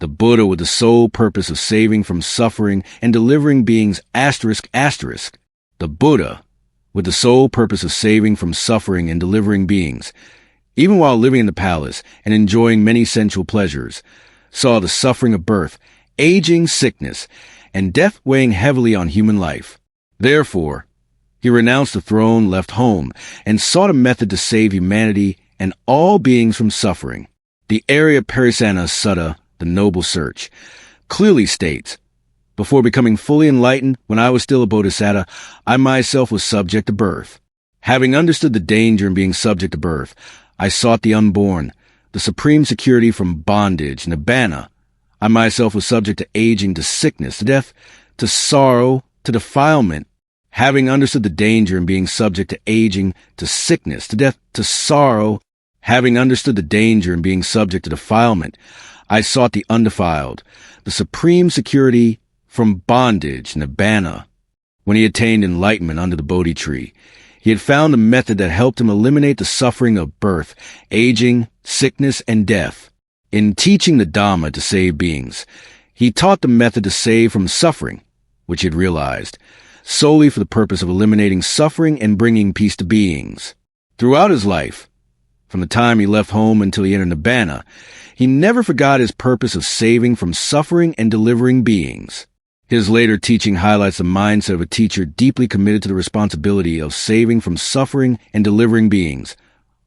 The Buddha with the sole purpose of saving from suffering and delivering beings ***. The Buddha with the sole purpose of saving from suffering and delivering beings, even while living in the palace and enjoying many sensual pleasures, saw the suffering of birth, aging, sickness, and death weighing heavily on human life. Therefore, he renounced the throne, left home, and sought a method to save humanity and all beings from suffering. The Arya-Parisana Sutta, the Noble Search, clearly states, "Before becoming fully enlightened, when I was still a bodhisattva, I myself was subject to birth. Having understood the danger in being subject to birth, I sought the unborn, the supreme security from bondage, nibbana. I myself was subject to aging, to sickness, to death, to sorrow, to defilement. Having understood the danger in being subject to aging, to sickness, to death, to sorrow, having understood the danger in being subject to defilement, I sought the undefiled, the supreme security from bondage, nibbana." When he attained enlightenment under the Bodhi tree, he had found a method that helped him eliminate the suffering of birth, aging, sickness, and death. In teaching the Dhamma to save beings, he taught the method to save from suffering, which he had realized, solely for the purpose of eliminating suffering and bringing peace to beings. Throughout his life, from the time he left home until he entered Nibbana, he never forgot his purpose of saving from suffering and delivering beings. His later teaching highlights the mindset of a teacher deeply committed to the responsibility of saving from suffering and delivering beings.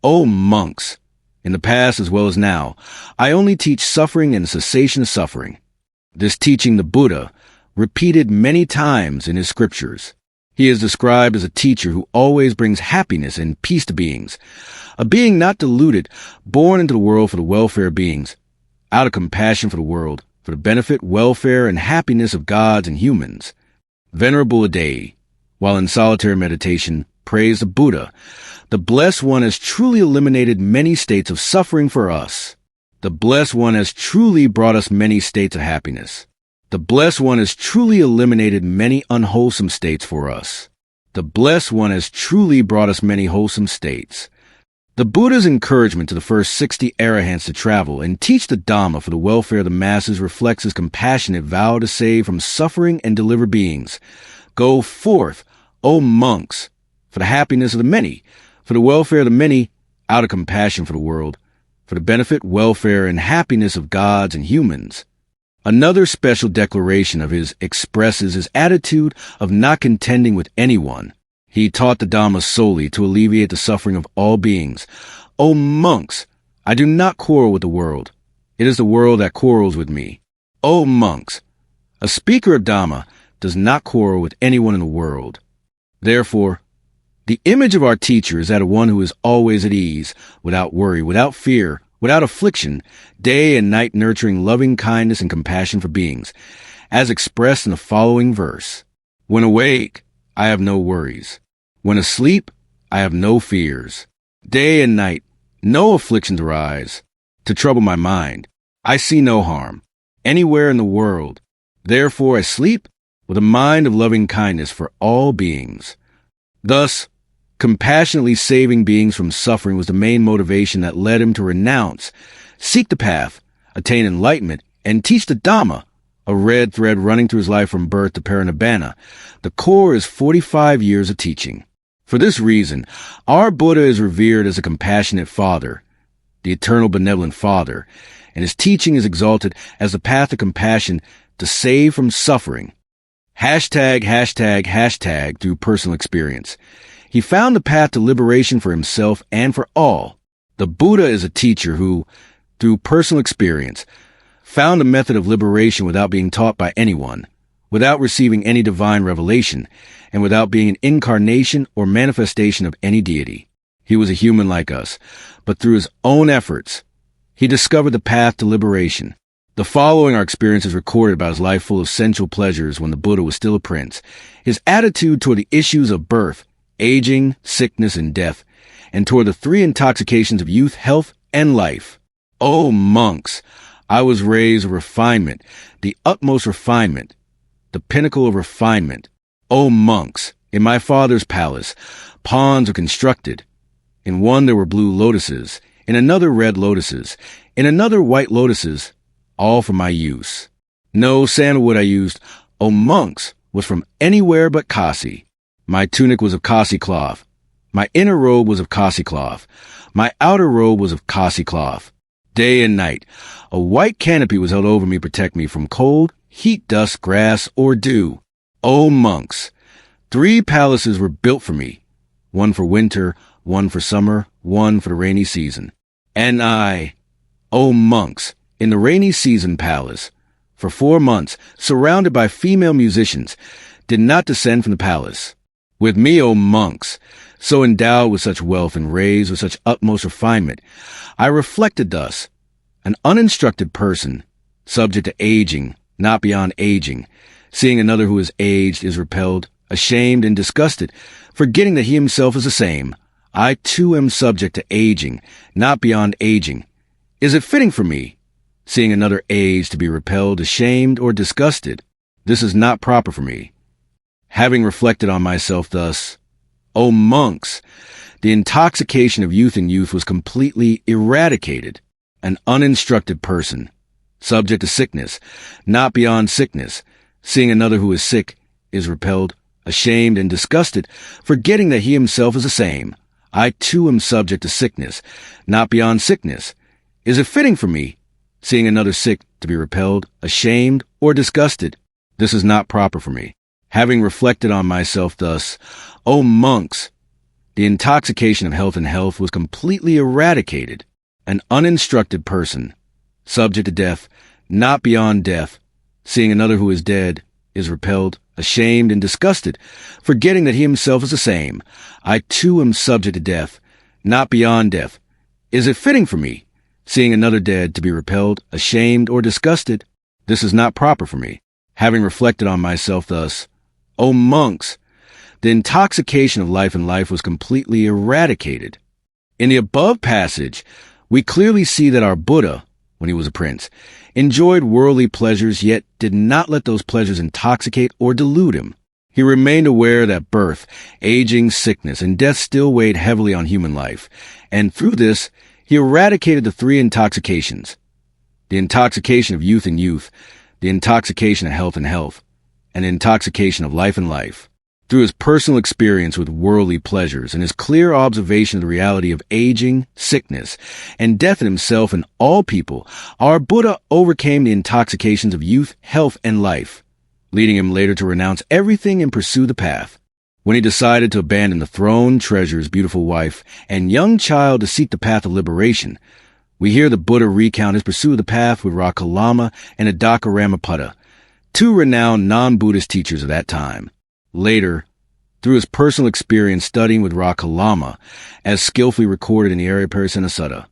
"O monks, in the past as well as now, I only teach suffering and the cessation of suffering." This teaching the Buddha repeated many times in his scriptures. He is described as a teacher who always brings happiness and peace to beings, a being not deluded, born into the world for the welfare of beings, out of compassion for the world, for the benefit, welfare, and happiness of gods and humans. Venerable Adayi, while in solitary meditation, praised the Buddha. "The Blessed One has truly eliminated many states of suffering for us. The Blessed One has truly brought us many states of happiness. The Blessed One has truly eliminated many unwholesome states for us. The Blessed One has truly brought us many wholesome states." The Buddha's encouragement to the first 60 arahants to travel and teach the Dhamma for the welfare of the masses reflects his compassionate vow to save from suffering and deliver beings. "Go forth, O monks, for the happiness of the many, for the welfare of the many, out of compassion for the world, for the benefit, welfare, and happiness of gods and humans." Another special declaration of his expresses his attitude of not contending with anyone. He taught the Dhamma solely to alleviate the suffering of all beings. "O monks, I do not quarrel with the world. It is the world that quarrels with me. O monks, a speaker of Dhamma does not quarrel with anyone in the world." Therefore, the image of our teacher is that of one who is always at ease, without worry, without fear, without affliction, day and night nurturing loving kindness and compassion for beings, as expressed in the following verse. "When awake, I have no worries. When asleep, I have no fears. Day and night, no afflictions arise to trouble my mind. I see no harm anywhere in the world. Therefore I sleep with a mind of loving kindness for all beings." Thus, compassionately saving beings from suffering was the main motivation that led him to renounce, seek the path, attain enlightenment, and teach the Dhamma, a red thread running through his life from birth to parinibbana. The core is 45 years of teaching. For this reason, our Buddha is revered as a compassionate father, the eternal benevolent father, and his teaching is exalted as the path of compassion to save from suffering. ###, through personal experience. He found the path to liberation for himself and for all. The Buddha is a teacher who, through personal experience, found a method of liberation without being taught by anyone, without receiving any divine revelation, and without being an incarnation or manifestation of any deity. He was a human like us, but through his own efforts, he discovered the path to liberation. The following are experiences recorded about his life full of sensual pleasures when the Buddha was still a prince, his attitude toward the issues of birth, aging, sickness, and death, and toward the 3 intoxications of youth, health, and life. "O monks, I was raised with refinement, the utmost refinement, the pinnacle of refinement. O monks, in my father's palace, ponds were constructed. In one there were blue lotuses, in another red lotuses, in another white lotuses. all for my use. No sandalwood I used, O monks, was from anywhere but Kasi. My tunic was of Kasi cloth. My inner robe was of Kasi cloth. My outer robe was of Kasi cloth. Day and night, a white canopy was held over me to protect me from cold, heat, dust, grass, or dew. O monks, 3 palaces were built for me, one for winter, one for summer, one for the rainy season. And I, O monks, in the rainy season palace, for 4 months, surrounded by female musicians, did not descend from the palace. With me, O monks, so endowed with such wealth and raised with such utmost refinement, I reflected thus, an uninstructed person, subject to aging, not beyond aging, seeing another who is aged is repelled, ashamed and disgusted, forgetting that he himself is the same. I too am subject to aging, not beyond aging. Is it fitting for me, seeing another aged, to be repelled, ashamed, or disgusted? This is not proper for me. Having reflected on myself thus, O monks, the intoxication of youth in youth was completely eradicated. An uninstructed person, subject to sickness, not beyond sickness, seeing another who is sick, is repelled, ashamed, and disgusted, forgetting that he himself is the same. I too am subject to sickness, not beyond sickness. Is it fitting for me, seeing another sick, to be repelled, ashamed, or disgusted? This is not proper for me. Having reflected on myself thus, O monks, the intoxication of health and health was completely eradicated. An uninstructed person, subject to death, not beyond death, seeing another who is dead, is repelled, ashamed, and disgusted, forgetting that he himself is the same. I too am subject to death, not beyond death. Is it fitting for me, seeing another dead, to be repelled, ashamed, or disgusted? This is not proper for me. Having reflected on myself thus, O monks, the intoxication of life and life was completely eradicated. In the above passage, we clearly see that our Buddha, when he was a prince, enjoyed worldly pleasures, yet did not let those pleasures intoxicate or delude him. He remained aware that birth, aging, sickness, and death still weighed heavily on human life, and through this, he eradicated the 3 intoxications: the intoxication of youth and youth, the intoxication of health and health, and the intoxication of life and life. Through his personal experience with worldly pleasures and his clear observation of the reality of aging, sickness, and death in himself and all people, our Buddha overcame the intoxications of youth, health, and life, leading him later to renounce everything and pursue the path. When he decided to abandon the throne, treasures, beautiful wife, and young child to seek the path of liberation, we hear the Buddha recount his pursuit of the path with Ra Kalama and Adaka Ramapada, 2 renowned non-Buddhist teachers of that time. Later, through his personal experience studying with Ra Kalama, as skillfully recorded in the Ariyaparasena Sutta,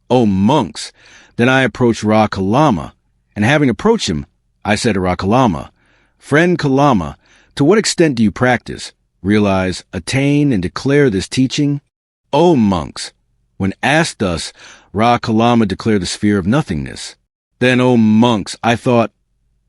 O monks, then I approached Ra Kalama, and having approached him, I said to Ra Kalama, Friend Kalama, to what extent do you practice, realize, attain, and declare this teaching? O monks, when asked thus, Ra Kalama declared the sphere of nothingness. Then, O monks, I thought,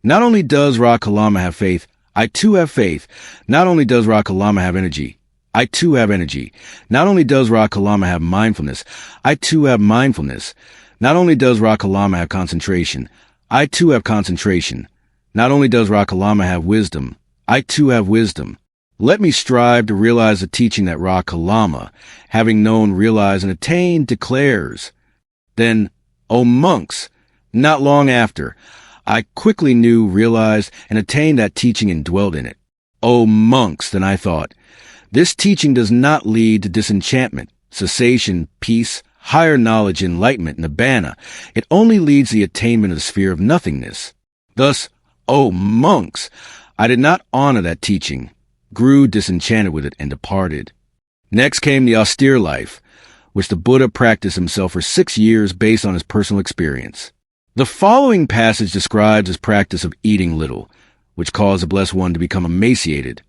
not only does Ra Kalama have faith, I too have faith. Not only does Ra Kalama have energy, I too have energy. Not only does Ra Kalama have mindfulness, I too have mindfulness. Not only does Ra Kalama have concentration, I too have concentration. Not only does Ra Kalama have wisdom, I too have wisdom. Let me strive to realize the teaching that Ra Kalama, having known, realized, and attained, declares. Then, O monks, not long after, I quickly knew, realized, and attained that teaching and dwelled in it. O monks, then I thought, this teaching does not lead to disenchantment, cessation, peace, higher knowledge, enlightenment, nibbana. It only leads to the attainment of the sphere of nothingness. Thus, O monks, I did not honor that teaching, grew disenchanted with it, and departed. Next came the austere life, which the Buddha practiced himself for 6 years based on his personal experience. The following passage describes his practice of eating little, which caused the Blessed One to become emaciated,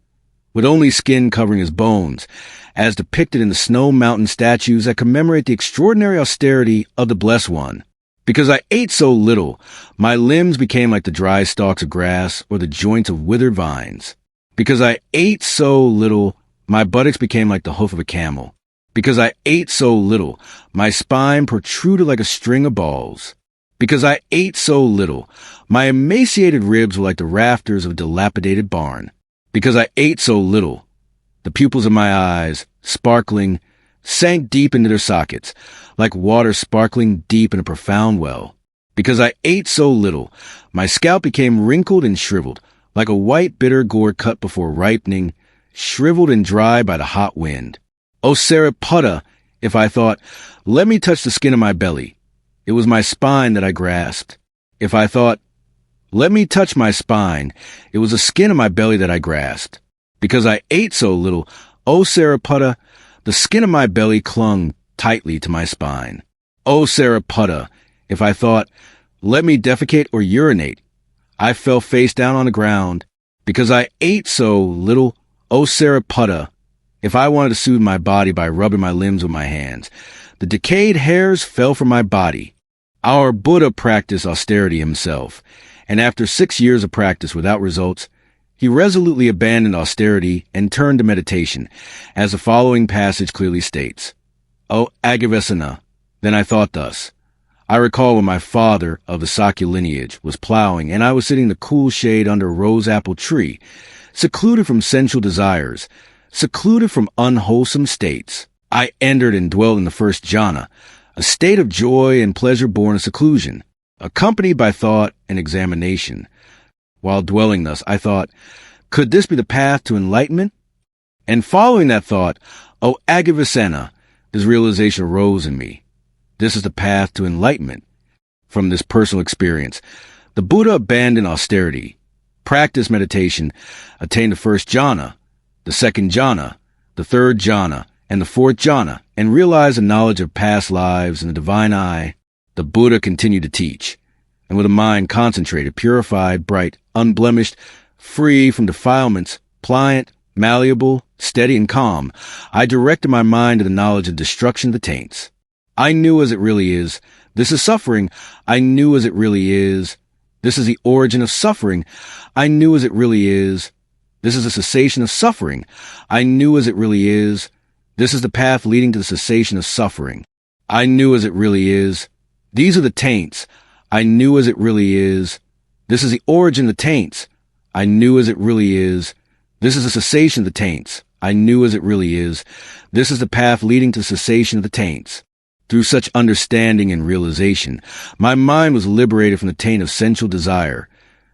with only skin covering his bones, as depicted in the snow mountain statues that commemorate the extraordinary austerity of the Blessed One. Because I ate so little, my limbs became like the dry stalks of grass or the joints of withered vines. Because I ate so little, my buttocks became like the hoof of a camel. Because I ate so little, my spine protruded like a string of balls. Because I ate so little, my emaciated ribs were like the rafters of a dilapidated barn. Because I ate so little, the pupils of my eyes, sparkling, sank deep into their sockets, like water sparkling deep in a profound well. Because I ate so little, my scalp became wrinkled and shriveled, like a white bitter gourd cut before ripening, shriveled and dry by the hot wind. O Sariputta, if I thought, let me touch the skin of my belly, it was my spine that I grasped. If I thought, let me touch my spine, it was the skin of my belly that I grasped. Because I ate so little, O Sariputta, the skin of my belly clung tightly to my spine. O Sariputta, if I thought, let me defecate or urinate, I fell face down on the ground. Because I ate so little, O Sariputta, if I wanted to soothe my body by rubbing my limbs with my hands, the decayed hairs fell from my body. Our Buddha practiced austerity himself, and after 6 years of practice without results, he resolutely abandoned austerity and turned to meditation, as the following passage clearly states. O Agavesana, then I thought thus. I recall when my father, of the Sakya lineage, was plowing, and I was sitting in the cool shade under a rose-apple tree, secluded from sensual desires, secluded from unwholesome states. I entered and dwelt in the first jhana, a state of joy and pleasure born of seclusion, accompanied by thought and examination. While dwelling thus, I thought, could this be the path to enlightenment? And following that thought, O Agavesana, this realization arose in me. This is the path to enlightenment. From this personal experience, the Buddha abandoned austerity, practiced meditation, attained the first jhana, the second jhana, the third jhana, and the fourth jhana, and realized the knowledge of past lives and the divine eye. The Buddha continued to teach, and with a mind concentrated, purified, bright, unblemished, free from defilements, pliant, malleable, steady, and calm, I directed my mind to the knowledge of destruction of the taints. I knew as it really is, this is suffering. I knew as it really is, this is the origin of suffering. I knew as it really is, this is the cessation of suffering. I knew as it really is, this is the path leading to the cessation of suffering. I knew as it really is, these are the taints. I knew as it really is, this is the origin of the taints. I knew as it really is, this is the cessation of the taints. I knew as it really is, this is the path leading to cessation of the taints. Through such understanding and realization, my mind was liberated from the taint of sensual desire,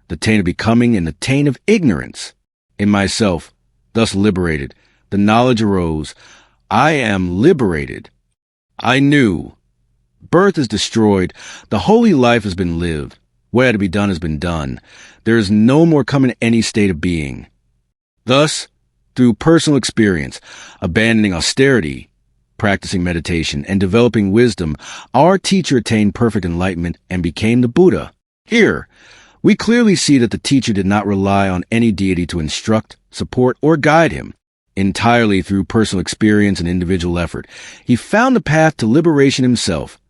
the taint of becoming, and the taint of ignorance. In myself, thus liberated, the knowledge arose, I am liberated. I knew. Birth is destroyed. The holy life has been lived. What had to be done has been done. There is no more coming to any state of being. Thus, through personal experience, abandoning austerity, practicing meditation, and developing wisdom, our teacher attained perfect enlightenment and became the Buddha. Here, we clearly see that the teacher did not rely on any deity to instruct, support, or guide him. Entirely through personal experience and individual effort, he found the path to liberation himself,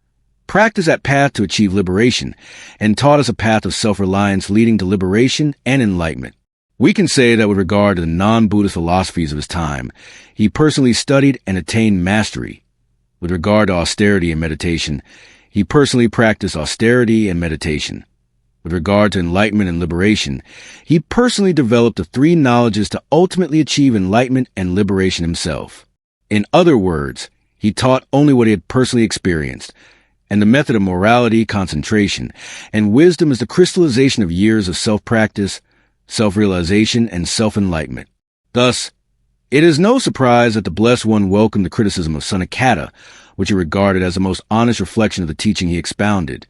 practiced that path to achieve liberation, and taught us a path of self-reliance leading to liberation and enlightenment. We can say that with regard to the non-Buddhist philosophies of his time, he personally studied and attained mastery. With regard to austerity and meditation, he personally practiced austerity and meditation. With regard to enlightenment and liberation, he personally developed the three knowledges to ultimately achieve enlightenment and liberation himself. In other words, he taught only what he had personally experienced, and the method of morality, concentration, and wisdom is the crystallization of years of self-practice, self-realization, and self-enlightenment. Thus, it is no surprise that the Blessed One welcomed the criticism of Sanakata, which he regarded as the most honest reflection of the teaching he expounded.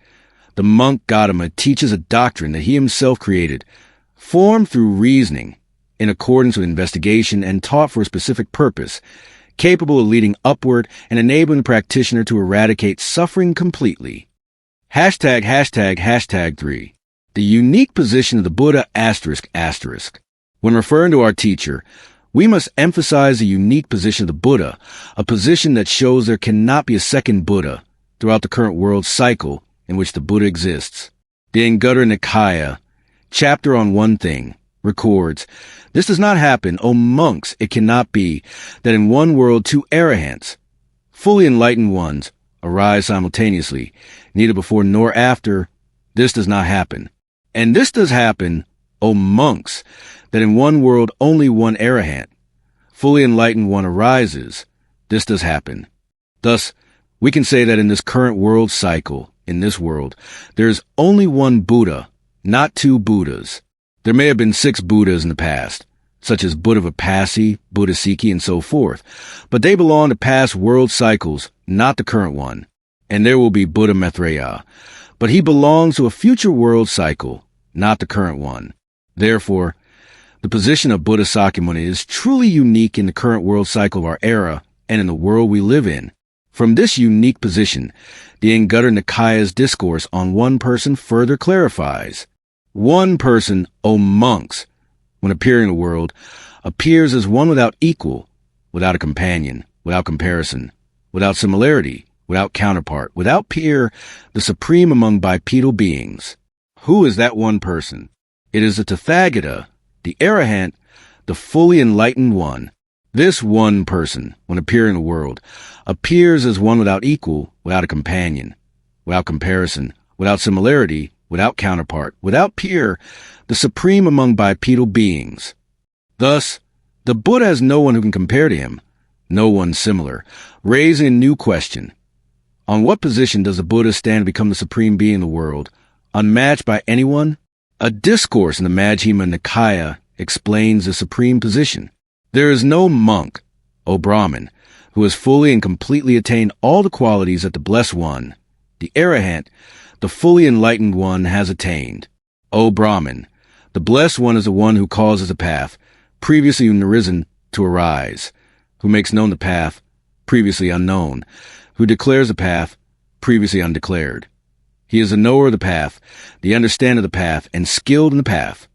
The monk Gautama teaches a doctrine that he himself created, formed through reasoning, in accordance with investigation and taught for a specific purpose, capable of leading upward and enabling the practitioner to eradicate suffering completely. #3. The unique position of the Buddha ***. When referring to our teacher, we must emphasize the unique position of the Buddha, a position that shows there cannot be a second Buddha throughout the current world cycle in which the Buddha exists. The Anguttara Nikaya, chapter on one thing, records, "This does not happen, O monks, it cannot be, that in one world two arahants, fully enlightened ones, arise simultaneously, neither before nor after, This does not happen. And this does happen, O monks, that in one world only one arahant, fully enlightened one arises. This does happen. Thus, we can say that in this current world cycle, in this world, there is only one Buddha, not two Buddhas. There may have been 6 Buddhas in the past, such as Buddha Vipassi, Buddha Sikhi, and so forth, but they belong to past world cycles, not the current one. And there will be Buddha Maitreya, but he belongs to a future world cycle, not the current one. Therefore, the position of Buddha Sakyamuni is truly unique in the current world cycle of our era and in the world we live in. From this unique position, the Anguttara Nikaya's discourse on one person further clarifies. One person, O monks, when appearing in the world, appears as one without equal, without a companion, without comparison, without similarity, without counterpart, without peer, the supreme among bipedal beings. Who is that one person? It is the Tathagata, the Arahant, the fully enlightened one. This one person, when appearing in the world, appears as one without equal, without a companion, without comparison, without similarity, without counterpart, without peer, the supreme among bipedal beings. Thus, the Buddha has no one who can compare to him, no one similar, raising a new question. On what position does the Buddha stand to become the supreme being in the world, unmatched by anyone? A discourse in the Majjhima Nikaya explains the supreme position. There is no monk, O Brahmin, who has fully and completely attained all the qualities that the Blessed One, the Arahant, the fully enlightened one, has attained. O Brahmin, the Blessed One is the one who causes a path, previously arisen, to arise, who makes known the path, previously unknown, who declares the path, previously undeclared. He is the knower of the path, the understander of the path, and skilled in the path.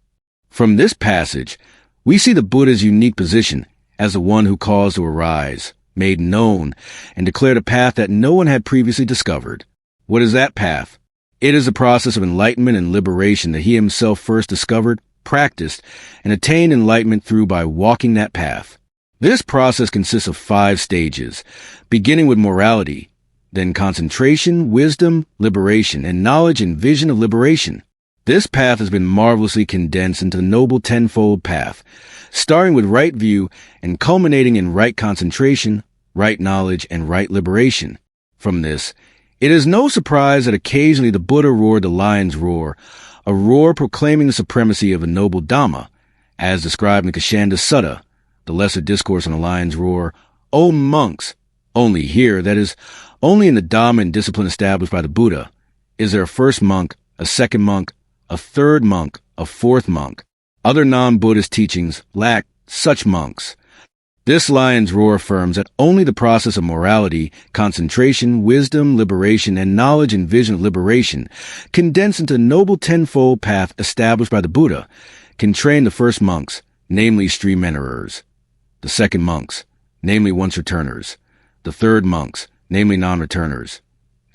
From this passage, we see the Buddha's unique position as the one who caused to arise, made known, and declared a path that no one had previously discovered. What is that path? It is the process of enlightenment and liberation that he himself first discovered, practiced, and attained enlightenment through by walking that path. This process consists of 5 stages, beginning with morality, then concentration, wisdom, liberation, and knowledge and vision of liberation. This path has been marvelously condensed into the Noble Tenfold Path, starting with right view and culminating in right concentration, right knowledge, and right liberation. From this, it is no surprise that occasionally the Buddha roared the lion's roar, a roar proclaiming the supremacy of a noble Dhamma, as described in the Kashanda Sutta, the lesser discourse on the lion's roar. O monks, only here, that is, only in the Dhamma and discipline established by the Buddha, is there a first monk, a second monk, a third monk, a fourth monk. Other non-Buddhist teachings lack such monks. This lion's roar affirms that only the process of morality, concentration, wisdom, liberation, and knowledge and vision of liberation, condensed into the Noble Tenfold Path established by the Buddha, can train the first monks, namely stream enterers, the second monks, namely once-returners, the third monks, namely non-returners,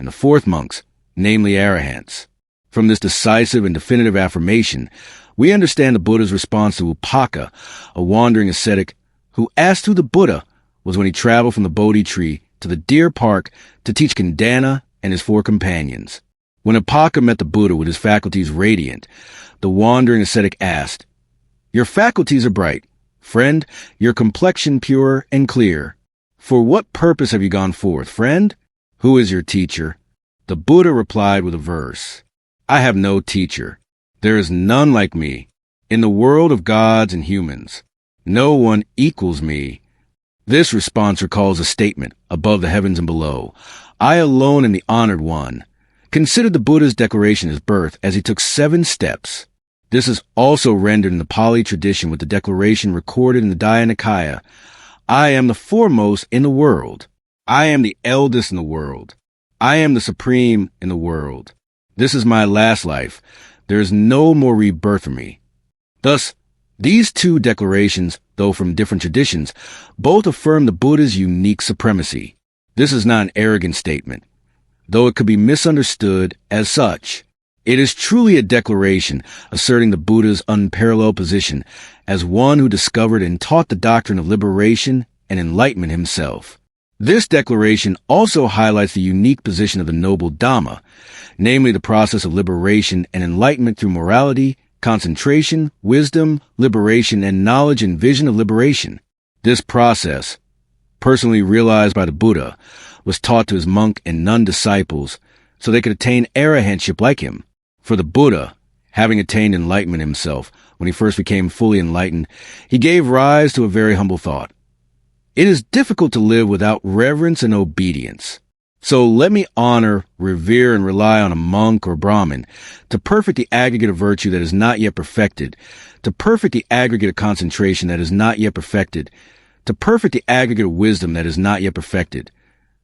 and the fourth monks, namely arahants. From this decisive and definitive affirmation, we understand the Buddha's response to Upaka, a wandering ascetic who asked who the Buddha was when he traveled from the Bodhi tree to the deer park to teach Kandana and his 4 companions. When Upaka met the Buddha with his faculties radiant, the wandering ascetic asked, "Your faculties are bright. Friend, your complexion pure and clear. For what purpose have you gone forth, friend? Who is your teacher?" The Buddha replied with a verse, "I have no teacher. There is none like me. In the world of gods and humans, no one equals me." This response recalls a statement, above the heavens and below, "I alone am the honored one." Consider the Buddha's declaration of his birth as he took 7 steps. This is also rendered in the Pali tradition with the declaration recorded in the Daya Nikaya, "I am the foremost in the world. I am the eldest in the world. I am the supreme in the world. This is my last life. There is no more rebirth for me." Thus, these 2 declarations, though from different traditions, both affirm the Buddha's unique supremacy. This is not an arrogant statement, though it could be misunderstood as such. It is truly a declaration asserting the Buddha's unparalleled position as one who discovered and taught the doctrine of liberation and enlightenment himself. This declaration also highlights the unique position of the Noble Dhamma, namely the process of liberation and enlightenment through morality, concentration, wisdom, liberation, and knowledge and vision of liberation. This process, personally realized by the Buddha, was taught to his monk and nun disciples so they could attain arahantship like him. For the Buddha, having attained enlightenment himself, when he first became fully enlightened, he gave rise to a very humble thought. It is difficult to live without reverence and obedience. So let me honor, revere, and rely on a monk or Brahmin to perfect the aggregate of virtue that is not yet perfected, to perfect the aggregate of concentration that is not yet perfected, to perfect the aggregate of wisdom that is not yet perfected,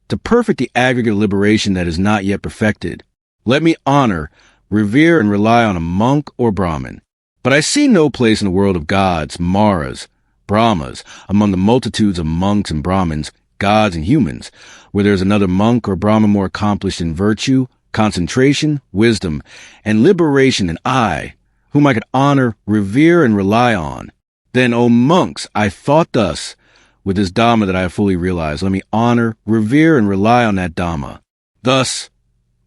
to perfect the aggregate of liberation that is not yet perfected. Let me honor, revere, and rely on a monk or Brahmin. But I see no place in the world of gods, Maras, Brahmas, among the multitudes of monks and Brahmins, gods and humans, where there is another monk or Brahmin more accomplished in virtue, concentration, wisdom, and liberation than I, whom I could honor, revere, and rely on. Then, O monks, I thought thus, with this Dhamma that I have fully realized, let me honor, revere, and rely on that Dhamma. Thus,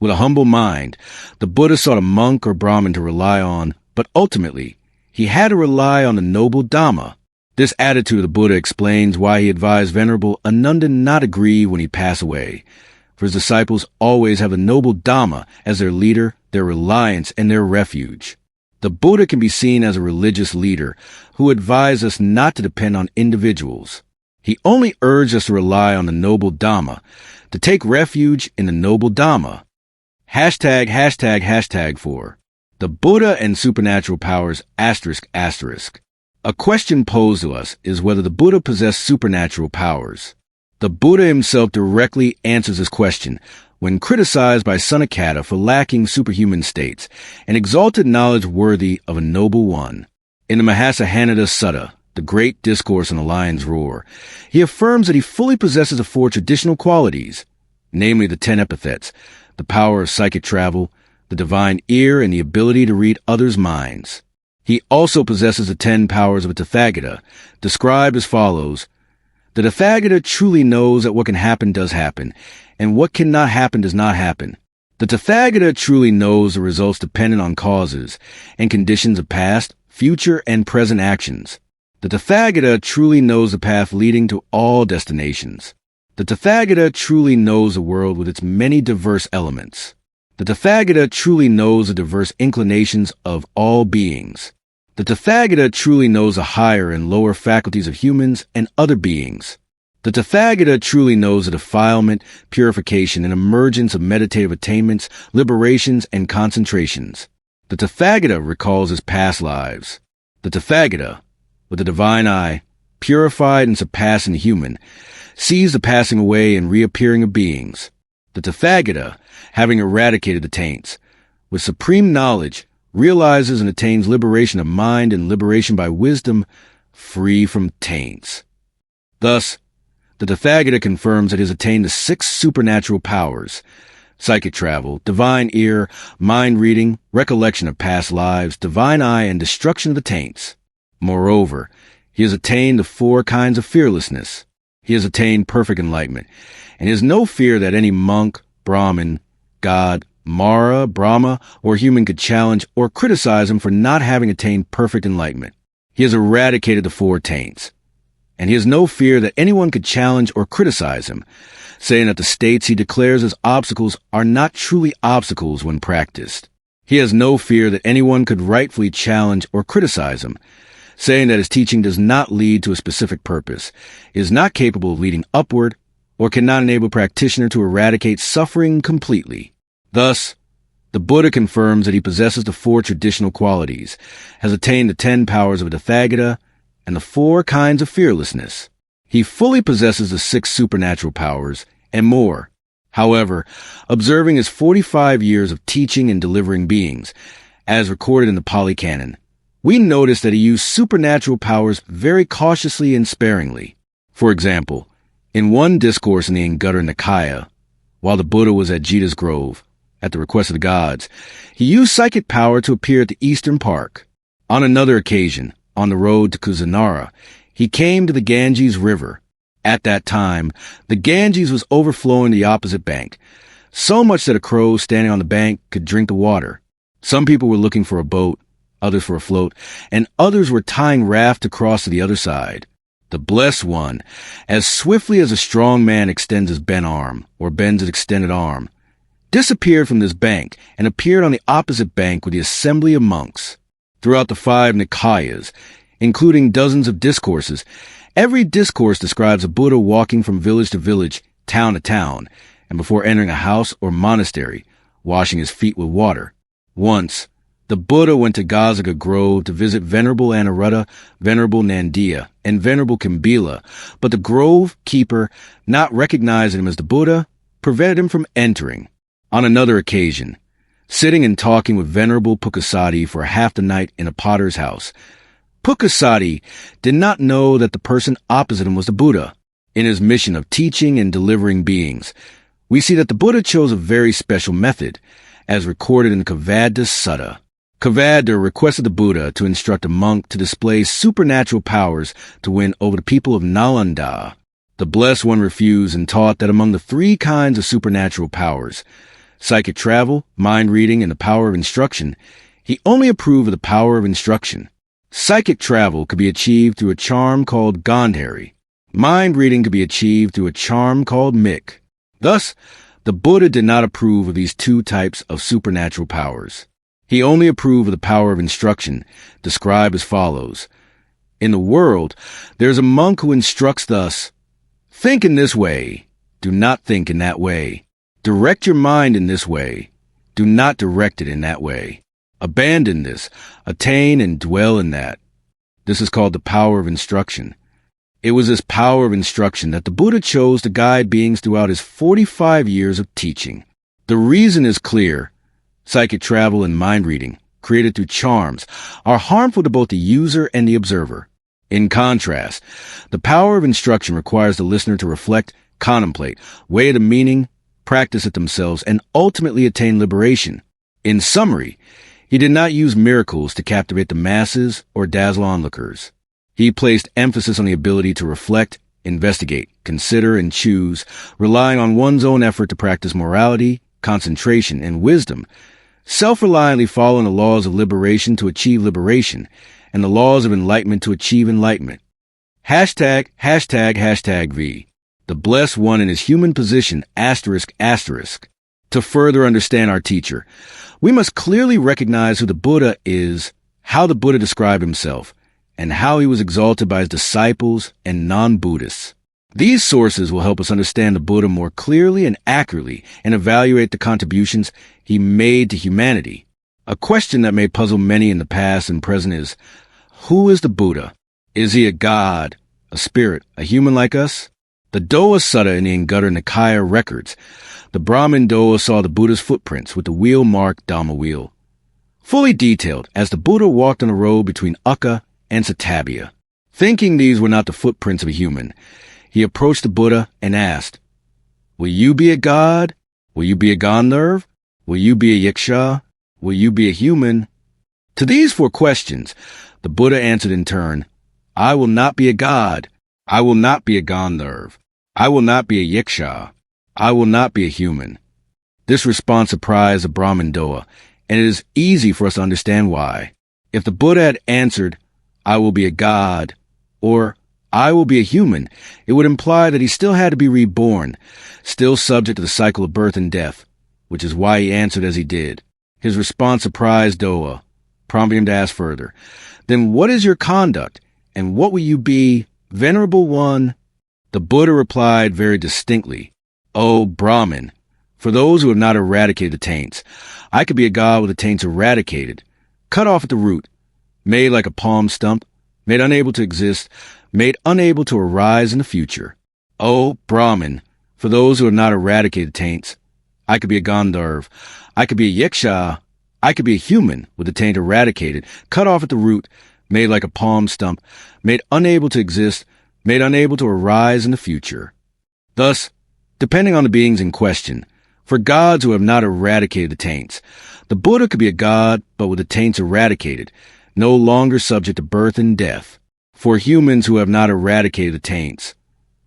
with a humble mind, the Buddha sought a monk or Brahmin to rely on, but ultimately, he had to rely on the Noble Dhamma. This attitude of the Buddha explains why he advised Venerable Ananda not to grieve when he passed away, for his disciples always have the Noble Dhamma as their leader, their reliance, and their refuge. The Buddha can be seen as a religious leader who advised us not to depend on individuals. He only urged us to rely on the Noble Dhamma, to take refuge in the Noble Dhamma. ### for the Buddha and supernatural powers ****. A question posed to us is whether the Buddha possessed supernatural powers. The Buddha himself directly answers this question when criticized by Sanakata for lacking superhuman states and exalted knowledge worthy of a noble one. In the Mahasahanada Sutta, the great discourse on the lion's roar, he affirms that he fully possesses the four traditional qualities, namely the 10 epithets, the power of psychic travel, the divine ear, and the ability to read others' minds. He also possesses the 10 powers of a Tathagata, described as follows. The Tathagata truly knows that what can happen does happen, and what cannot happen does not happen. The Tathagata truly knows the results dependent on causes and conditions of past, future, and present actions. The Tathagata truly knows the path leading to all destinations. The Tathagata truly knows the world with its many diverse elements. The Tathagata truly knows the diverse inclinations of all beings. The Tathagata truly knows the higher and lower faculties of humans and other beings. The Tathagata truly knows the defilement, purification, and emergence of meditative attainments, liberations, and concentrations. The Tathagata recalls his past lives. The Tathagata, with the divine eye, purified and surpassing the human, sees the passing away and reappearing of beings. The Tathagata, having eradicated the taints, with supreme knowledge, realizes and attains liberation of mind and liberation by wisdom, free from taints. Thus, the Tathagata confirms that he has attained the 6 supernatural powers: psychic travel, divine ear, mind reading, recollection of past lives, divine eye, and destruction of the taints. Moreover, he has attained the 4 kinds of fearlessness. He has attained perfect enlightenment, and has no fear that any monk, Brahmin, god, Mara, Brahma, or human could challenge or criticize him for not having attained perfect enlightenment. He has eradicated the 4 taints, and he has no fear that anyone could challenge or criticize him, saying that the states he declares as obstacles are not truly obstacles when practiced. He has no fear that anyone could rightfully challenge or criticize him, saying that his teaching does not lead to a specific purpose, is not capable of leading upward, or cannot enable a practitioner to eradicate suffering completely. Thus, the Buddha confirms that he possesses the 4 traditional qualities, has attained the 10 powers of a Tathagata, and the 4 kinds of fearlessness. He fully possesses the 6 supernatural powers, and more. However, observing his 45 years of teaching and delivering beings, as recorded in the Pali Canon, we notice that he used supernatural powers very cautiously and sparingly. For example, in one discourse in the Anguttara Nikaya, while the Buddha was at Jita's Grove, at the request of the gods, he used psychic power to appear at the Eastern Park. On another occasion, on the road to Kusinara, he came to the Ganges River. At that time, the Ganges was overflowing the opposite bank, so much that a crow standing on the bank could drink the water. Some people were looking for a boat, others for a float, and others were tying raft to cross to the other side. The Blessed One, as swiftly as a strong man extends his bent arm, or bends his extended arm, disappeared from this bank and appeared on the opposite bank with the assembly of monks. Throughout the 5 Nikayas, including dozens of discourses, every discourse describes a Buddha walking from village to village, town to town, and before entering a house or monastery, washing his feet with water. Once, the Buddha went to Gazaga Grove to visit Venerable Anuruddha, Venerable Nandiya, and Venerable Kambila, but the grove keeper, not recognizing him as the Buddha, prevented him from entering. On another occasion, sitting and talking with Venerable Pukasati for half the night in a potter's house, Pukasati did not know that the person opposite him was the Buddha. In his mission of teaching and delivering beings, we see that the Buddha chose a very special method, as recorded in the Kavadda Sutta. Kavadda requested the Buddha to instruct a monk to display supernatural powers to win over the people of Nalanda. The Blessed One refused and taught that among the 3 kinds of supernatural powers, psychic travel, mind reading, and the power of instruction, he only approved of the power of instruction. Psychic travel could be achieved through a charm called Gandhari. Mind reading could be achieved through a charm called Mik. Thus, the Buddha did not approve of these 2 types of supernatural powers. He only approved of the power of instruction, described as follows. In the world, there is a monk who instructs thus: think in this way, do not think in that way. Direct your mind in this way, do not direct it in that way. Abandon this, attain and dwell in that. This is called the power of instruction. It was this power of instruction that the Buddha chose to guide beings throughout his 45 years of teaching. The reason is clear. Psychic travel and mind reading, created through charms, are harmful to both the user and the observer. In contrast, the power of instruction requires the listener to reflect, contemplate, weigh the meaning, practice it themselves, and ultimately attain liberation. In summary, he did not use miracles to captivate the masses or dazzle onlookers. He placed emphasis on the ability to reflect, investigate, consider, and choose, relying on one's own effort to practice morality, concentration, and wisdom, self-reliantly following the laws of liberation to achieve liberation, and the laws of enlightenment to achieve enlightenment. #, #V. The Blessed One in his human position, ***. To further understand our teacher, we must clearly recognize who the Buddha is, how the Buddha described himself, and how he was exalted by his disciples and non-Buddhists. These sources will help us understand the Buddha more clearly and accurately and evaluate the contributions he made to humanity. A question that may puzzle many in the past and present is, who is the Buddha? Is he a god, a spirit, a human like us? The Dowa Sutta in the Anguttara Nikaya records, the Brahmin Dowa saw the Buddha's footprints with the wheel-marked Dhamma wheel, fully detailed as the Buddha walked on the road between Ukka and Satabia. Thinking these were not the footprints of a human, he approached the Buddha and asked, "Will you be a god? Will you be a Gandharva? Will you be a Yaksha? Will you be a human?" To these 4 questions, the Buddha answered in turn, "I will not be a god. I will not be a Gandharva. I will not be a Yaksha. I will not be a human." This response surprised the Brahmin Dowa, and it is easy for us to understand why. If the Buddha had answered, "I will be a god," or "I will be a human," it would imply that he still had to be reborn, still subject to the cycle of birth and death, which is why he answered as he did. His response surprised Dowa, prompting him to ask further, "Then what is your conduct, and what will you be, Venerable One?" The Buddha replied very distinctly, "O Brahmin, for those who have not eradicated the taints, I could be a god with the taints eradicated, cut off at the root, made like a palm stump, made unable to exist, made unable to arise in the future. O Brahmin, for those who have not eradicated the taints, I could be a Gandharva, I could be a Yaksha, I could be a human with the taint eradicated, cut off at the root, made like a palm stump, made unable to exist, made unable to arise in the future." Thus, depending on the beings in question, for gods who have not eradicated the taints, the Buddha could be a god but with the taints eradicated, no longer subject to birth and death. For humans who have not eradicated the taints,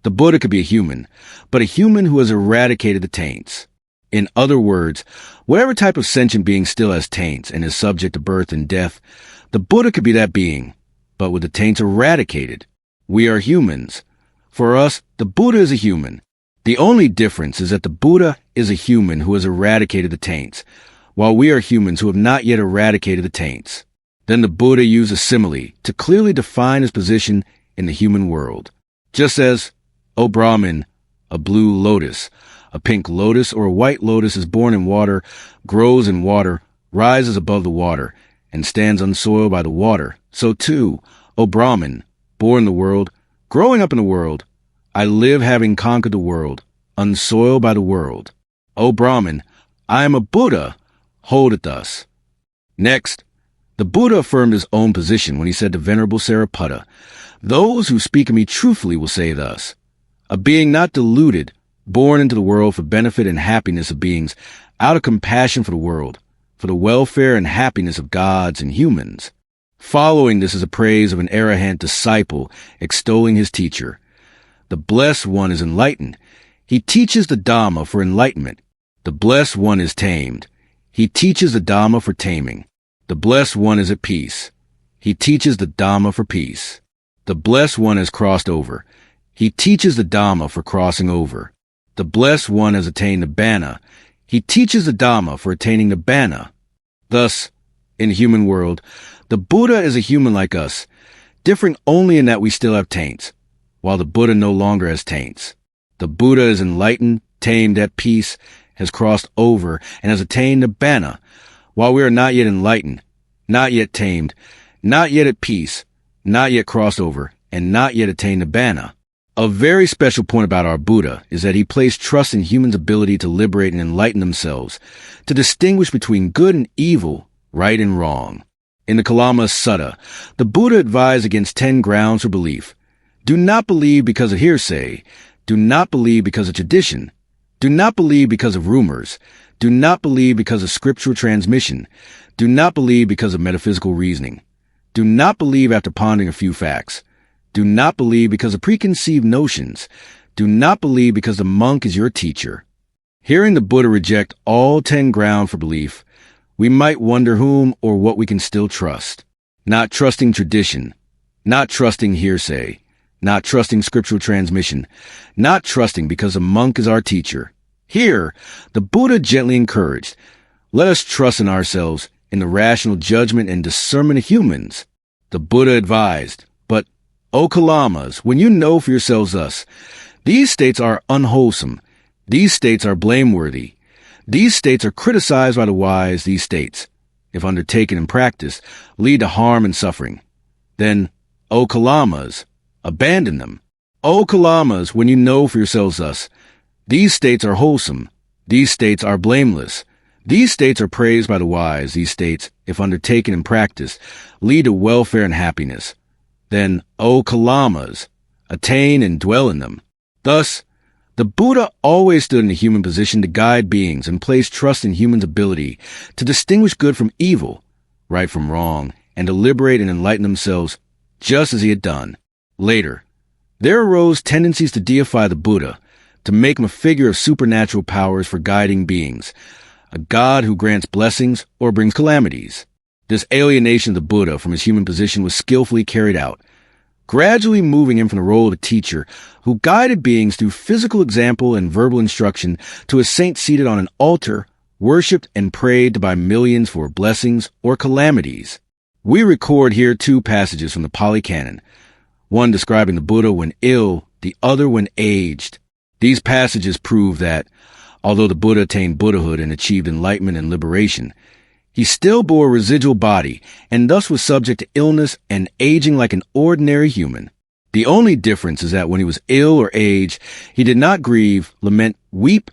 The Buddha could be a human, but a human who has eradicated the taints. In other words, whatever type of sentient being still has taints and is subject to birth and death, the Buddha could be that being, but with the taints eradicated. We are humans. For us, the Buddha is a human. The only difference is that the Buddha is a human who has eradicated the taints, while we are humans who have not yet eradicated the taints. Then the Buddha used a simile to clearly define his position in the human world. Just as, O Brahmin, a blue lotus, a pink lotus or a white lotus is born in water, grows in water, rises above the water, and stands unsoiled by the water. So too, O Brahmin, born in the world, growing up in the world, I live having conquered the world, unsoiled by the world. O Brahmin, I am a Buddha, hold it thus. Next, the Buddha affirmed his own position when he said to Venerable Sariputta, those who speak of me truthfully will say thus, a being not deluded, born into the world for benefit and happiness of beings, out of compassion for the world, for the welfare and happiness of gods and humans. Following this is a praise of an arahant disciple extolling his teacher. The Blessed One is enlightened. He teaches the Dhamma for enlightenment. The Blessed One is tamed. He teaches the Dhamma for taming. The Blessed One is at peace. He teaches the Dhamma for peace. The Blessed One has crossed over. He teaches the Dhamma for crossing over. The Blessed One has attained the Nibbana. He teaches the Dhamma for attaining the Nibbana. Thus, in the human world, the Buddha is a human like us, differing only in that we still have taints, while the Buddha no longer has taints. The Buddha is enlightened, tamed, at peace, has crossed over, and has attained the Nibbana, while we are not yet enlightened, not yet tamed, not yet at peace, not yet crossed over, and not yet attained the Nibbana. A very special point about our Buddha is that he placed trust in humans' ability to liberate and enlighten themselves, to distinguish between good and evil, right and wrong. In the Kalama Sutta, the Buddha advised against 10 grounds for belief. Do not believe because of hearsay. Do not believe because of tradition. Do not believe because of rumors. Do not believe because of scriptural transmission. Do not believe because of metaphysical reasoning. Do not believe after pondering a few facts. Do not believe because of preconceived notions. Do not believe because the monk is your teacher. Hearing the Buddha reject all 10 grounds for belief, we might wonder whom or what we can still trust. Not trusting tradition, not trusting hearsay, not trusting scriptural transmission, not trusting because a monk is our teacher. Here, the Buddha gently encouraged, let us trust in ourselves, in the rational judgment and discernment of humans. The Buddha advised, but, O Kalamas, when you know for yourselves thus, these states are unwholesome, these states are blameworthy, these states are criticized by the wise, these states, if undertaken in practice, lead to harm and suffering. Then, O Kalamas, abandon them. O Kalamas, when you know for yourselves thus, these states are wholesome, these states are blameless, these states are praised by the wise, these states, if undertaken in practice, lead to welfare and happiness. Then, O Kalamas, attain and dwell in them. Thus, the Buddha always stood in a human position to guide beings and place trust in humans' ability to distinguish good from evil, right from wrong, and to liberate and enlighten themselves just as he had done. Later, there arose tendencies to deify the Buddha, to make him a figure of supernatural powers for guiding beings, a god who grants blessings or brings calamities. This alienation of the Buddha from his human position was skillfully carried out, gradually moving him from the role of a teacher who guided beings through physical example and verbal instruction to a saint seated on an altar, worshipped and prayed to by millions for blessings or calamities. We record here 2 passages from the Pali Canon, one describing the Buddha when ill, the other when aged. These passages prove that, although the Buddha attained Buddhahood and achieved enlightenment and liberation, he still bore a residual body and thus was subject to illness and aging like an ordinary human. The only difference is that when he was ill or aged, he did not grieve, lament, weep,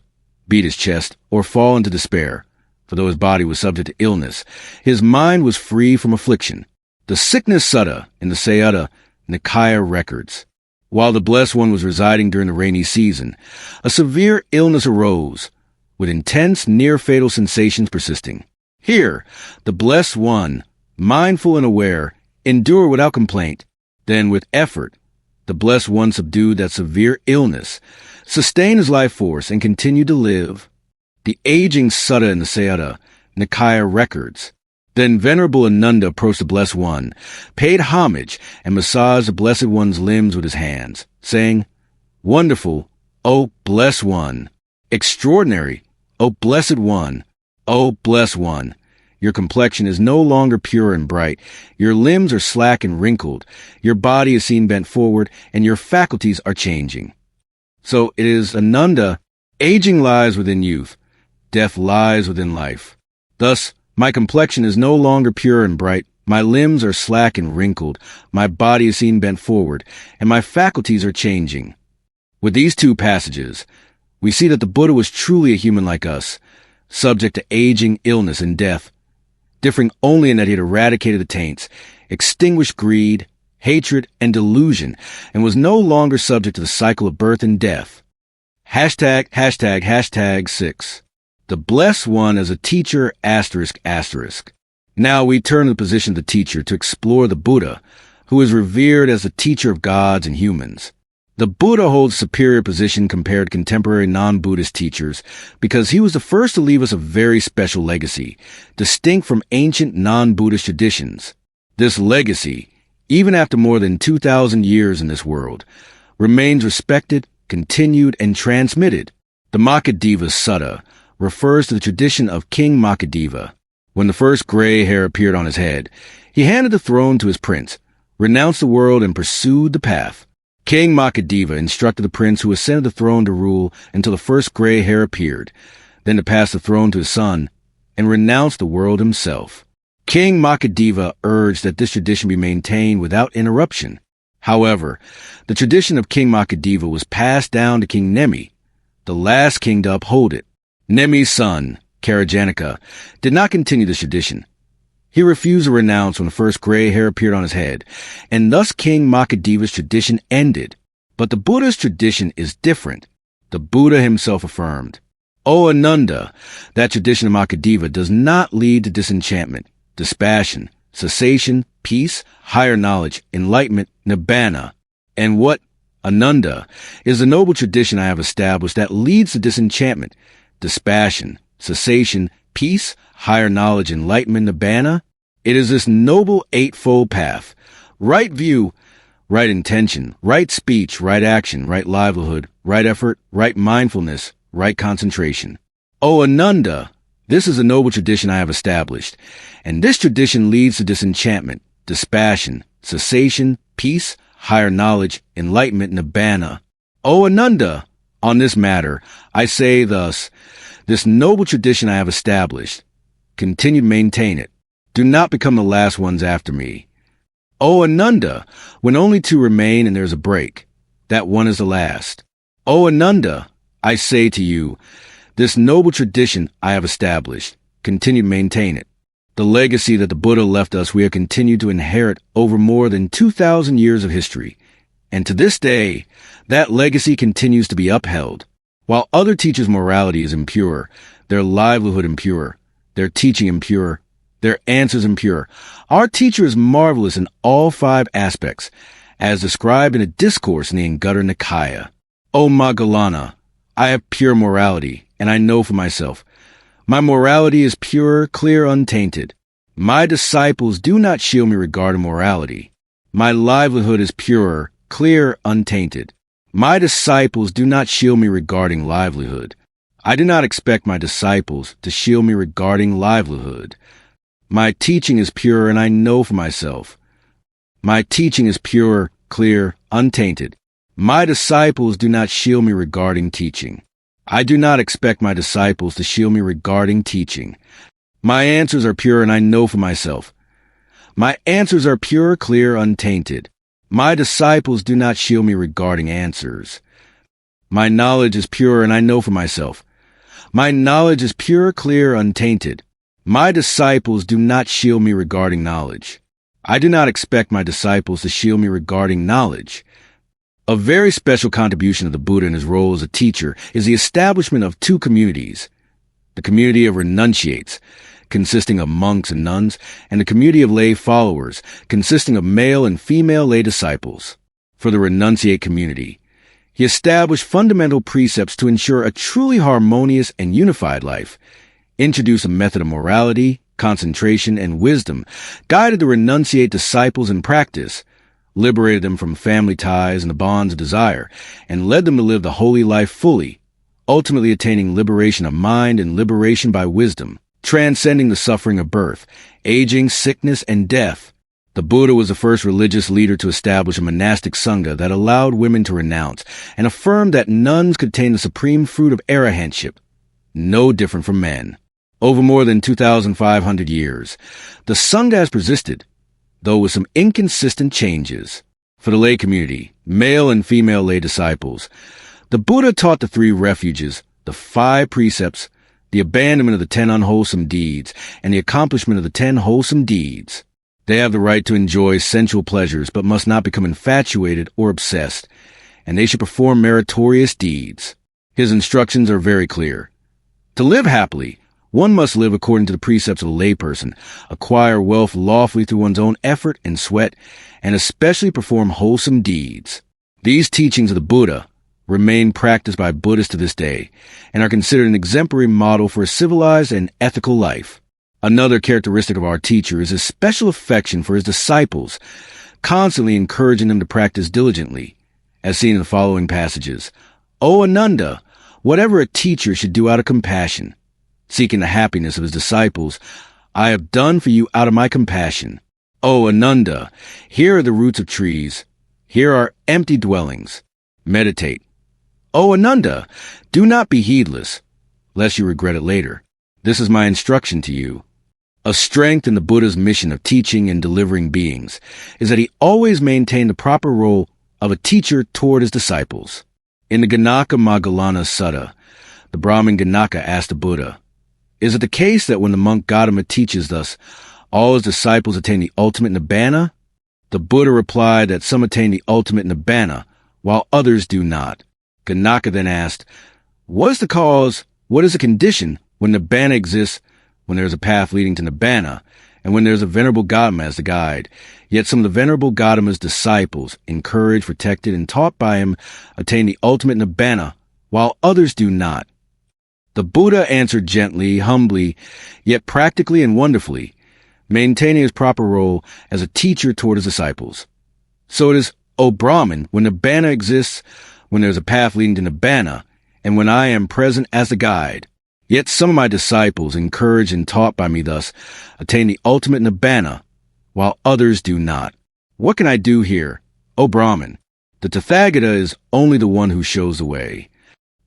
beat his chest, or fall into despair, for though his body was subject to illness, his mind was free from affliction. The Sickness Sutta in the Sayutta Nikaya records. While the Blessed One was residing during the rainy season, a severe illness arose, with intense near-fatal sensations persisting. Here, the Blessed One, mindful and aware, endured without complaint. Then, with effort, The Blessed One subdued that severe illness, sustained his life force, and continued to live. The aging Sutta in the Sayadaw Nikaya records. Then Venerable Ananda approached the Blessed One, paid homage, and massaged the Blessed One's limbs with his hands, saying, "Wonderful, O Blessed One! Extraordinary, O Blessed One! O Blessed One! Your complexion is no longer pure and bright. Your limbs are slack and wrinkled. Your body is seen bent forward, and your faculties are changing." So it is Ananda, aging lies within youth. Death lies within life. Thus, my complexion is no longer pure and bright. My limbs are slack and wrinkled. My body is seen bent forward, and my faculties are changing. With these two passages, we see that the Buddha was truly a human like us, subject to aging, illness, and death, differing only in that he had eradicated the taints, extinguished greed, hatred, and delusion, and was no longer subject to the cycle of birth and death. #6. The Blessed One as a teacher, ****. Now we turn to the position of the teacher to explore the Buddha, who is revered as the teacher of gods and humans. The Buddha holds a superior position compared to contemporary non-Buddhist teachers because he was the first to leave us a very special legacy, distinct from ancient non-Buddhist traditions. This legacy, even after more than 2,000 years in this world, remains respected, continued, and transmitted. The Makadeva Sutta refers to the tradition of King Makadeva. When the first gray hair appeared on his head, he handed the throne to his prince, renounced the world, and pursued the path. King Makadeva instructed the prince who ascended the throne to rule until the first gray hair appeared, then to pass the throne to his son, and renounce the world himself. King Makadeva urged that this tradition be maintained without interruption. However, the tradition of King Makadeva was passed down to King Nemi, the last king to uphold it. Nemi's son, Karajanaka, did not continue this tradition. He refused to renounce when the first gray hair appeared on his head, and thus King Makadeva's tradition ended. But the Buddha's tradition is different. The Buddha himself affirmed, "O Ananda, that tradition of Makadeva does not lead to disenchantment, dispassion, cessation, peace, higher knowledge, enlightenment, nibbana. And what, Ananda, is the noble tradition I have established that leads to disenchantment, dispassion, cessation, peace, higher knowledge, enlightenment, nibbana? It is this noble eightfold path: right view, right intention, right speech, right action, right livelihood, right effort, right mindfulness, right concentration. O Ananda, this is a noble tradition I have established, and this tradition leads to disenchantment, dispassion, cessation, peace, higher knowledge, enlightenment, nibbana. O Ananda, on this matter, I say thus, this noble tradition I have established, continue to maintain it. Do not become the last ones after me. O Ananda, when only two remain and there's a break, that one is the last. O Ananda, I say to you, this noble tradition I have established, continue to maintain it. The legacy that the Buddha left us we have continued to inherit over more than 2,000 years of history, and to this day, that legacy continues to be upheld. While other teachers' morality is impure, their livelihood impure, their teaching impure, their answers impure, our teacher is marvelous in all 5 aspects, as described in a discourse in the Anguttara Nikaya. O Moggallana, I have pure morality, and I know for myself. My morality is pure, clear, untainted. My disciples do not shield me regarding morality. My livelihood is pure, clear, untainted. My disciples do not shield me regarding livelihood. I do not expect my disciples to shield me regarding livelihood. My teaching is pure, and I know for myself. My teaching is pure, clear, untainted. My disciples do not shield me regarding teaching. I do not expect my disciples to shield me regarding teaching. My answers are pure, and I know for myself. My answers are pure, clear, untainted. My disciples do not shield me regarding answers. My knowledge is pure, and I know for myself. My knowledge is pure, clear, untainted. My disciples do not shield me regarding knowledge. I do not expect my disciples to shield me regarding knowledge. A very special contribution of the Buddha in his role as a teacher is the establishment of 2 communities: the community of renunciates, consisting of monks and nuns, and the community of lay followers, consisting of male and female lay disciples. for the renunciate community. He established fundamental precepts to ensure a truly harmonious and unified life, introduced a method of morality, concentration, and wisdom, guided the renunciate disciples in practice, liberated them from family ties and the bonds of desire, and led them to live the holy life fully, ultimately attaining liberation of mind and liberation by wisdom, transcending the suffering of birth, aging, sickness, and death. The Buddha was the first religious leader to establish a monastic sangha that allowed women to renounce and affirmed that nuns could attain the supreme fruit of arahantship, no different from men. Over more than 2,500 years, the sangha has persisted, though with some inconsistent changes. For the lay community, male and female lay disciples, the Buddha taught the 3 refuges, the 5 precepts, the abandonment of the 10 unwholesome deeds, and the accomplishment of the 10 wholesome deeds. They have the right to enjoy sensual pleasures, but must not become infatuated or obsessed, and they should perform meritorious deeds. His instructions are very clear. To live happily, one must live according to the precepts of a layperson, acquire wealth lawfully through one's own effort and sweat, and especially perform wholesome deeds. These teachings of the Buddha remain practiced by Buddhists to this day, and are considered an exemplary model for a civilized and ethical life. Another characteristic of our teacher is his special affection for his disciples, constantly encouraging them to practice diligently, as seen in the following passages. O Ananda, whatever a teacher should do out of compassion, seeking the happiness of his disciples, I have done for you out of my compassion. O Ananda, here are the roots of trees. Here are empty dwellings. Meditate. O Ananda, do not be heedless, lest you regret it later. This is my instruction to you. A strength in the Buddha's mission of teaching and delivering beings is that he always maintained the proper role of a teacher toward his disciples. In the Ganaka Moggallana Sutta, the Brahmin Ganaka asked the Buddha, is it the case that when the monk Gautama teaches thus, all his disciples attain the ultimate nibbana? The Buddha replied that some attain the ultimate nibbana, while others do not. Ganaka then asked, what is the cause, what is the condition when nibbana exists, when there is a path leading to nibbana, and when there is a venerable Gautama as the guide? Yet some of the venerable Gautama's disciples, encouraged, protected, and taught by him, attain the ultimate nibbana, while others do not. The Buddha answered gently, humbly, yet practically and wonderfully, maintaining his proper role as a teacher toward his disciples. So it is, O Brahmin, when nibbana exists, when there is a path leading to nibbana, and when I am present as the guide. Yet some of my disciples, encouraged and taught by me thus, attain the ultimate nibbana, while others do not. What can I do here, O Brahmin? The Tathagata is only the one who shows the way.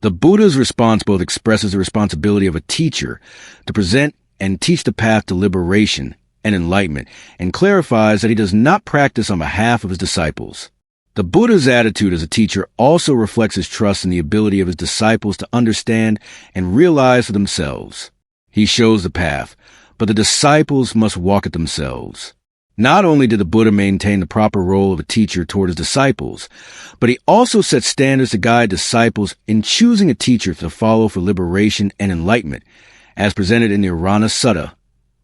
The Buddha's response both expresses the responsibility of a teacher to present and teach the path to liberation and enlightenment, and clarifies that he does not practice on behalf of his disciples. The Buddha's attitude as a teacher also reflects his trust in the ability of his disciples to understand and realize for themselves. He shows the path, but the disciples must walk it themselves. Not only did the Buddha maintain the proper role of a teacher toward his disciples, but he also set standards to guide disciples in choosing a teacher to follow for liberation and enlightenment, as presented in the Irana Sutta,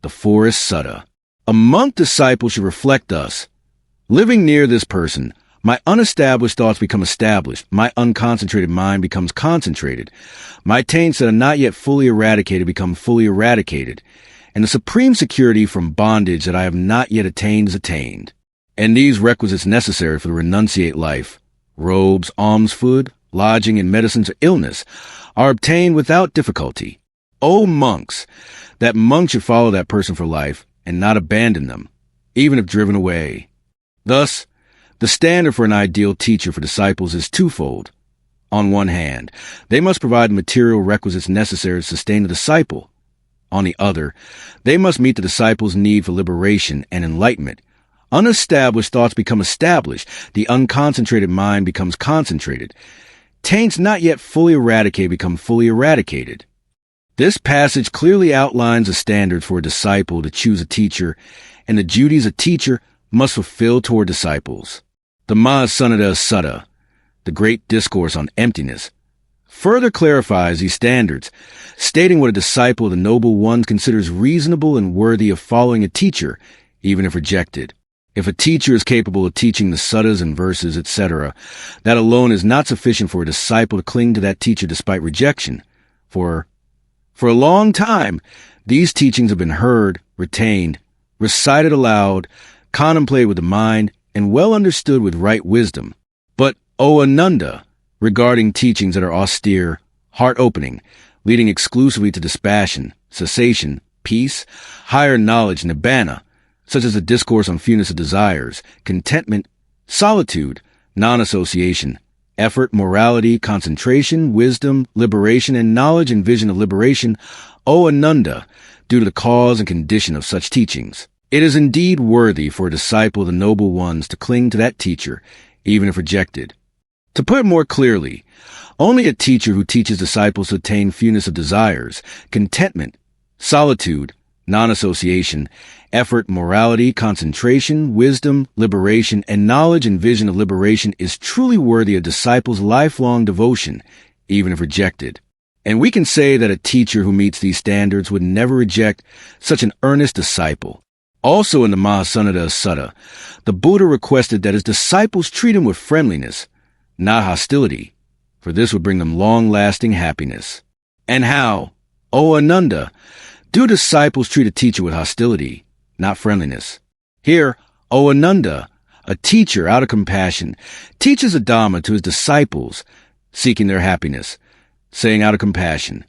the Forest Sutta. A monk disciple should reflect thus: living near this person, my unestablished thoughts become established, my unconcentrated mind becomes concentrated, my taints that are not yet fully eradicated become fully eradicated, and the supreme security from bondage that I have not yet attained is attained. And these requisites necessary for the renunciate life, robes, alms food, lodging, and medicines for illness, are obtained without difficulty. O monks, that monk should follow that person for life, and not abandon them, even if driven away. Thus, the standard for an ideal teacher for disciples is twofold. On one hand, they must provide the material requisites necessary to sustain the disciple. On the other, they must meet the disciple's need for liberation and enlightenment. Unestablished thoughts become established. The unconcentrated mind becomes concentrated. Taints not yet fully eradicated become fully eradicated. This passage clearly outlines the standards for a disciple to choose a teacher and the duties a teacher must fulfill toward disciples. The Mahasunnata Sutta, the great discourse on emptiness, further clarifies these standards, stating what a disciple of the Noble One considers reasonable and worthy of following a teacher, even if rejected. If a teacher is capable of teaching the suttas and verses, etc., that alone is not sufficient for a disciple to cling to that teacher despite rejection. For a long time, these teachings have been heard, retained, recited aloud, contemplated with the mind, and well understood with right wisdom. But, O Ananda, regarding teachings that are austere, heart-opening, leading exclusively to dispassion, cessation, peace, higher knowledge, nibbana, such as the discourse on fewness of desires, contentment, solitude, non-association, effort, morality, concentration, wisdom, liberation, and knowledge and vision of liberation, O Ananda, due to the cause and condition of such teachings. It is indeed worthy for a disciple of the noble ones to cling to that teacher, even if rejected. To put it more clearly, only a teacher who teaches disciples to attain fewness of desires, contentment, solitude, non-association, effort, morality, concentration, wisdom, liberation, and knowledge and vision of liberation is truly worthy of disciples' lifelong devotion, even if rejected. And we can say that a teacher who meets these standards would never reject such an earnest disciple. Also in the Mahasanada Sutta, the Buddha requested that his disciples treat him with friendliness, not hostility, for this would bring them long-lasting happiness. And how, O Ananda, do disciples treat a teacher with hostility, not friendliness? Here, O Ananda, a teacher out of compassion, teaches a Dhamma to his disciples, seeking their happiness, saying out of compassion,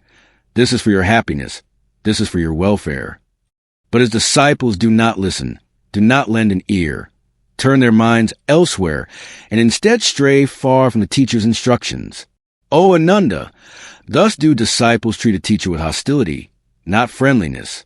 "This is for your happiness, this is for your welfare." But his disciples do not listen, do not lend an ear, turn their minds elsewhere, and instead stray far from the teacher's instructions. O Ananda, thus do disciples treat a teacher with hostility, not friendliness.